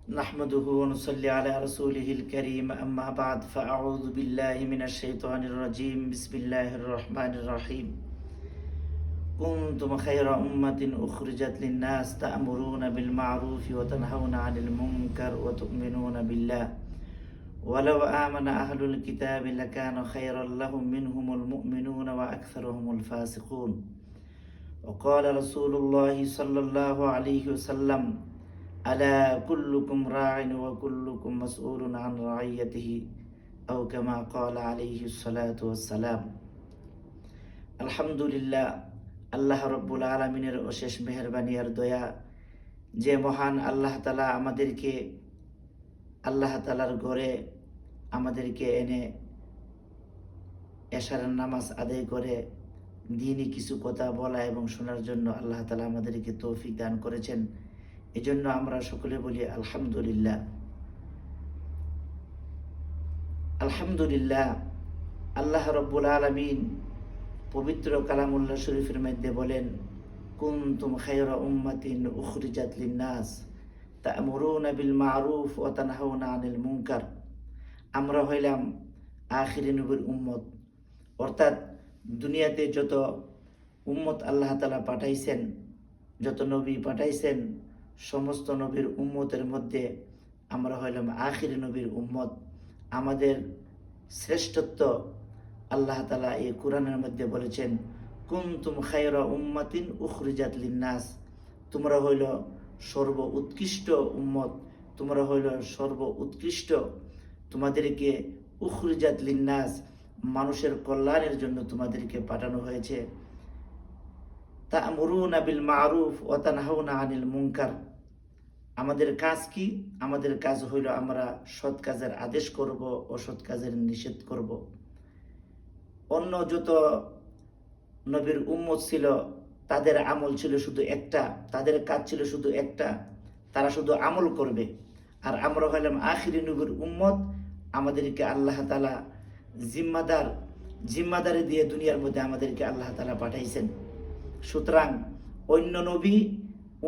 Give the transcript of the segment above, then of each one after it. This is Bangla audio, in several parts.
نحمده ونصلي على رسوله الكريم أما بعد فأعوذ بالله من الشيطان الرجيم بسم الله الرحمن الرحيم كنتم خير أمة أخرجت للناس تأمرون بالمعروف وتنهون عن المنكر وتؤمنون بالله ولو آمن أهل الكتاب لكان خيرا لهم منهم المؤمنون وأكثرهم الفاسقون وقال رسول الله صلى الله عليه وسلم ألا كلكم راع وكلكم مسؤول عن رعيته أو كما قال عليه الصلاة والسلام আলহামদুলিল্লাহ, আল্লাহ রব্বুল আলমিনের অশেষ মেহেরবানি আর দয়া যে মহান আল্লাহ তাআলা আমাদেরকে আল্লাহ তাআলার ঘরে আমাদেরকে এনে এশারের নামাজ আদায় করে দ্বীনি কিছু কথা বলা এবং শোনার জন্য আল্লাহ তাআলা আমাদেরকে তৌফিক দান করেছেন। এজন্য আমরা সকলে বলি আলহামদুলিল্লাহ। আলহামদুলিল্লাহ, আল্লাহ রব্বুল আলামিন পবিত্র কালামুল্লাহ শরীফের মধ্যে বলেন, কুনতুম খায়রা উম্মাতিন উখরিজাত লিন-নাস তা'মুরুনা বিল মা'রুফ ওয়া তানহাউনা আনিল মুনকার। আমরা হইলাম আখিরি নবীর উম্মত, অর্থাৎ দুনিয়াতে যত উম্মত আল্লাহ তাআলা পাঠাইছেন, যত নবী পাঠাইছেন, সমস্ত নবীর উম্মতের মধ্যে আমরা হইলাম আখিরি নবীর উম্মত। আমাদের শ্রেষ্ঠত্ব আল্লাহ তাআলা এই কোরআনের মধ্যে বলেছেন, কুনতুম খায়রা উম্মাতিন উখরিজাত লিন-নাস। তোমরা হইল সর্ব উৎকৃষ্ট উম্মত, তোমরা হইল সর্ব উৎকৃষ্ট। তোমাদেরকে উখরিজাত লিন-নাস, মানুষের কল্যাণের জন্য তোমাদেরকে পাঠানো হয়েছে। তা'মুরুনা বিল মা'রুফ ওয়া তানহাউনা আনিল মুনকার। আমাদের কাজ কি? আমাদের কাজ হইল আমরা সৎ কাজের আদেশ করব, অসৎ কাজের নিষেধ করব। অন্য যত নবীর উম্মত ছিল তাদের আমল ছিল শুধু একটা, তাদের কাজ ছিল শুধু একটা, তারা শুধু আমল করবে। আর আমরা হইলাম আখিরি নবীর উম্মত। আমাদেরকে আল্লাহ তাআলা জিম্মাদারি দিয়ে দুনিয়ার মধ্যে আমাদেরকে আল্লাহ তাআলা পাঠাইছেন। সুতরাং অন্য নবী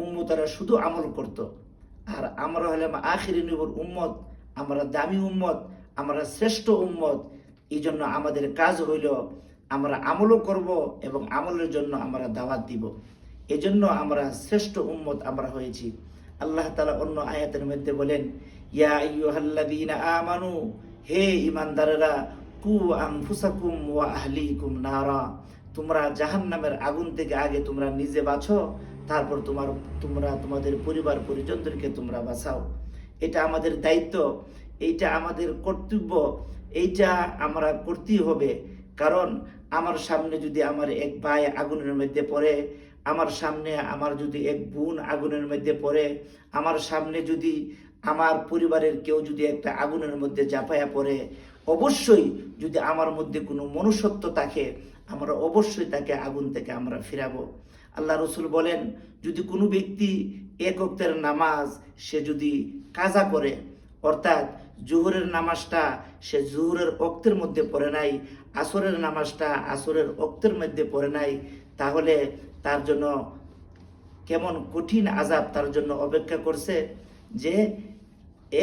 উম্মতরা শুধু আমল করত, আর আমরা হলাম আখিরি নবীর উম্মত, আমরা দামি উম্মত, আমরা শ্রেষ্ঠ উম্মত। এই জন্য আমাদের কাজ হইল আমরা আমলও করব এবং আমলের জন্য আমরা দাওয়াত দিব। এই জন্য আমরা শ্রেষ্ঠ উম্মত আমরা হয়েছি। আল্লাহ তাআলা অন্য আয়াতের মধ্যে বলেন, ইয়া আইয়ুহাল্লাযীনা আমানু, হে ঈমানদারেরা, কু আনফুসাকুম ওয়া আহলিকুম নারা। তোমরা জাহান্নামের আগুন থেকে আগে তোমরা নিজে বাঁচো, তারপর তোমরা তোমাদের পরিবার পরিজনদেরকে তোমরা বাঁচাও। এটা আমাদের দায়িত্ব, এইটা আমাদের কর্তব্য, এইটা আমরা করতেই হবে। কারণ আমার সামনে যদি আমার এক ভাই আগুনের মধ্যে পড়ে, আমার সামনে আমার যদি এক বোন আগুনের মধ্যে পড়ে, আমার সামনে যদি আমার পরিবারের কেউ যদি একটা আগুনের মধ্যে ঝাঁপায়া পড়ে, অবশ্যই যদি আমার মধ্যে কোনো মনুষ্যত্ব থাকে, আমরা অবশ্যই তাকে আগুন থেকে আমরা ফিরাবো। আল্লাহ রসুল বলেন, যদি কোনো ব্যক্তি এক ওয়াক্তের নামাজ সে যদি কাজা করে, অর্থাৎ জোহরের নামাজটা সে জোহরের ওয়াক্তের মধ্যে পড়ে নাই, আসরের নামাজটা আসরের ওয়াক্তের মধ্যে পড়ে নাই, তাহলে তার জন্য কেমন কঠিন আযাব তার জন্য অপেক্ষা করছে, যে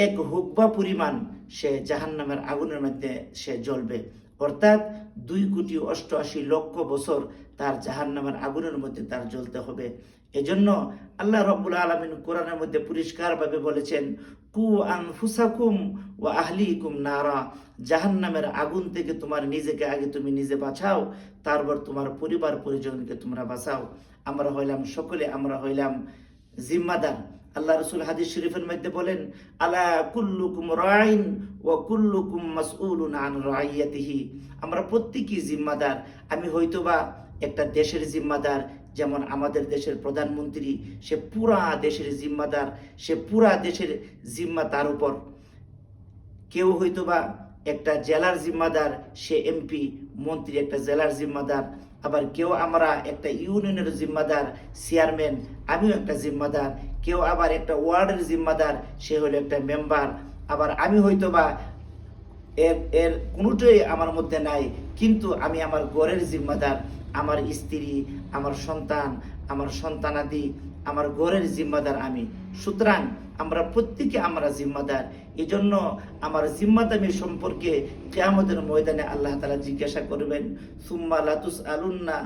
এক হুকবা পরিমাণ সে জাহান্নামের আগুনের মধ্যে সে জ্বলবে। অর্থাৎ 2,88,00,000 বছর তার জাহান্নামের আগুনের মধ্যে তার জ্বলতে হবে। এজন্য আল্লাহ রাব্বুল আলামিন কোরআনের মধ্যে পরিষ্কারভাবে বলেছেন, কু আনফুসাকুম ওয়া আহলিকুম নারা। জাহান্নামের আগুন থেকে তোমার নিজেকে আগে তুমি নিজে বাঁচাও, তারপর তোমার পরিবার পরিজনকে তোমরা বাঁচাও। আমরা হইলাম সকলে আমরা হইলাম জিম্মাদার। আল্লাহ রসুল হাদিস শরীফের মধ্যে বলেন, আলা কুল্লুকুম রাইন ওয়া কুল্লুকুম মাসউলুন আন রাইয়াতিহি। আমরা প্রত্যেকই জিম্মাদার। আমি হয়তোবা একটা দেশের জিম্মাদার, যেমন আমাদের দেশের প্রধানমন্ত্রী, সে পুরা দেশের জিম্মাদার, সে পুরা দেশের জিম্মা তার উপর। কেউ হয়তোবা একটা জেলার জিম্মাদার, সে এমপি মন্ত্রী একটা জেলার জিম্মাদার। আবার কেউ আমরা একটা ইউনিয়নের জিম্মাদার, চেয়ারম্যান, আমিও একটা জিম্মাদার। কেউ আবার একটা ওয়ার্ডের জিম্মাদার, সে হলো একটা মেম্বার। আবার আমি হয়তোবা এর কোনোটাই আমার মধ্যে নাই, কিন্তু আমি আমার ঘরের জিম্মাদার। আমার স্ত্রী, আমার সন্তান, আমার সন্তানাদি, আমার ঘরের জিম্মাদার আমি। সুতরাং আমরা প্রত্যেকে আমরা জিম্মাদার। এই জন্য আমার জিম্মাদারি সম্পর্কে কিয়ামতের ময়দানে আল্লাহ তাআলা জিজ্ঞাসা করবেন, সুম্মা লাতুস আলুন্না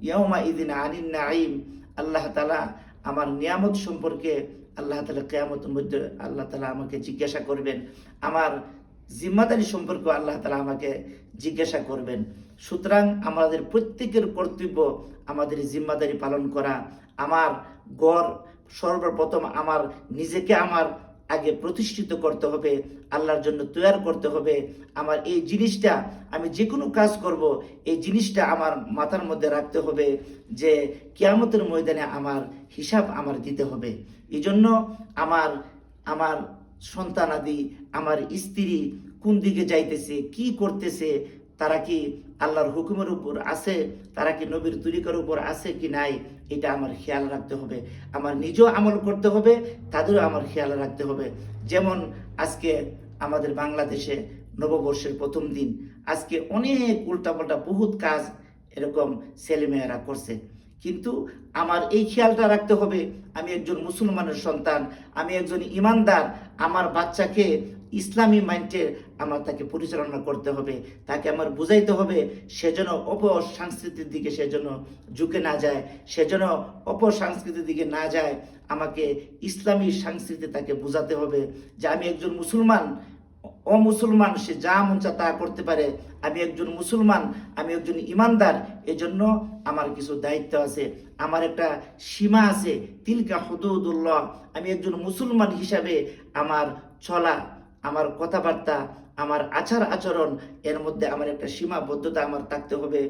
ইয়াউমা ইদিন আনিন নাঈম। আল্লাহ তাআলা আমার নিয়ামত সম্পর্কে আল্লাহ তাআলা কিয়ামতের মধ্যে আল্লাহ তাআলা আমাকে জিজ্ঞাসা করবেন, আমার জিম্মাদারি সম্পর্কে আল্লাহ তাআলা আমাকে জিজ্ঞাসা করবেন। সুতরাং আমাদের প্রত্যেকের কর্তব্য আমাদের জিম্মাদারি পালন করা। আমার গড় সর্বপ্রথম আমার নিজেকে আমার আগে প্রতিষ্ঠিত করতে হবে, আল্লাহর জন্য তৈরি করতে হবে। আমার এই জিনিসটা, আমি যে কোনো কাজ করব, এই জিনিসটা আমার মাথার মধ্যে রাখতে হবে যে কিয়ামতের ময়দানে আমার হিসাব আমার দিতে হবে। এই জন্য আমার আমার সন্তানাদি, আমার স্ত্রী কোন দিকে যাইতেছে, কি করতেছে, তারা কি আল্লাহর হুকুমের উপর আছে, তারা কি নবীর তরিকার উপর আছে কি নাই, এটা আমার খেয়াল রাখতে হবে। আমার নিজেও আমল করতে হবে, তাদেরও আমার খেয়াল রাখতে হবে। যেমন আজকে আমাদের বাংলাদেশে নববর্ষের প্রথম দিন, আজকে অনেক উল্টাপাল্টা বহুত কাজ এরকম ছেলেমেয়েরা করছে, কিন্তু আমার এই খেয়ালটা রাখতে হবে, আমি একজন মুসলমানের সন্তান, আমি একজন ইমানদার, আমার বাচ্চাকে ইসলামী মাইন্ডে আমার তাকে পরিচালনা করতে হবে, তাকে আমার বুঝাইতে হবে সেজন্য অপসংস্কৃতির দিকে সেজন্য ঝুঁকে না যায়, সেজন্য অপসংস্কৃতির দিকে না যায়। আমাকে ইসলামী সংস্কৃতি তাকে বুঝাতে হবে যে আমি একজন মুসলমান, অমুসলমান সে যা মন চায় তা করতে পারে, আমি একজন মুসলমান, আমি একজন ইমানদার, এজন্য আমার কিছু দায়িত্ব আছে, আমার একটা সীমা আছে, তিলকা হুদুদুল্লাহ। আমি একজন মুসলমান হিসাবে আমার চলা, আমার কথাবার্তা, আমার আচার আচরণ, এর মধ্যে আমার একটা সীমাবদ্ধতা আমার থাকতে হবে।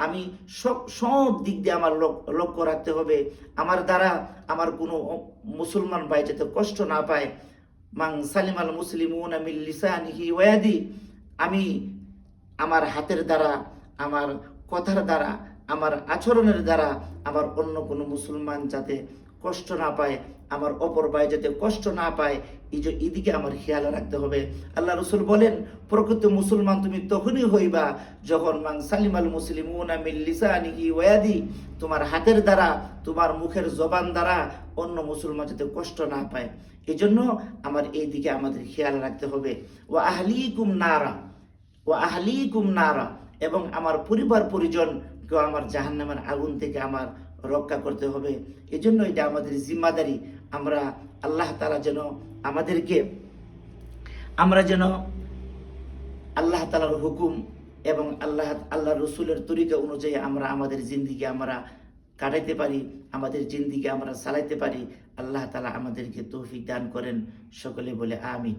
আমি সব দিক দিয়ে আমার লক্ষ্য রাখতে হবে, আমার দ্বারা আমার কোনো মুসলমান ভাই যাতে কষ্ট না পায়। মান সালিমাল মুসলিমুনা মিন লিসানিহি ওয়া ইয়াদি। আমি আমার হাতের দ্বারা, আমার কথার দ্বারা, আমার আচরণের দ্বারা আমার অন্য কোনো মুসলমান যাতে কষ্ট না পায়, আমার অপর ভাই যাতে কষ্ট না পায়, এদিকে আমার খেয়াল রাখতে হবে। আল্লাহ রসুল বলেন, প্রকৃত মুসলমান তুমি তখনই হইবা যখন মান সালিমাল মুসলিমুনা মিন লিসানিহি ওয়া ইয়াদি, তোমার হাতের দ্বারা, তোমার মুখের জবান দ্বারা অন্য মুসলমান যাতে কষ্ট না পায়। এজন্য আমার এই দিকে আমাদের খেয়াল রাখতে হবে। ওয়া আহলিকুম নারা, ওয়া আহলিকুম নারা, এবং আমার পরিবার পরিজনকে আমার জাহান্নামের আগুন থেকে আমার রক্ষা করতে হবে। এজন্য এটা আমাদের জিম্মাদারি। আমরা আল্লাহ তাআলা যেন আমাদেরকে, আমরা যেন আল্লাহ তাআলার হুকুম এবং আল্লাহ রসুলের তরিকা অনুযায়ী আমরা আমাদের জিন্দিগি আমরা কাটাইতে পারি, আমাদের জিন্দিগি আমরা চালাইতে পারি। আল্লাহ তাআলা আমাদেরকে তৌফিক দান করেন। সকলে বলে আমিন।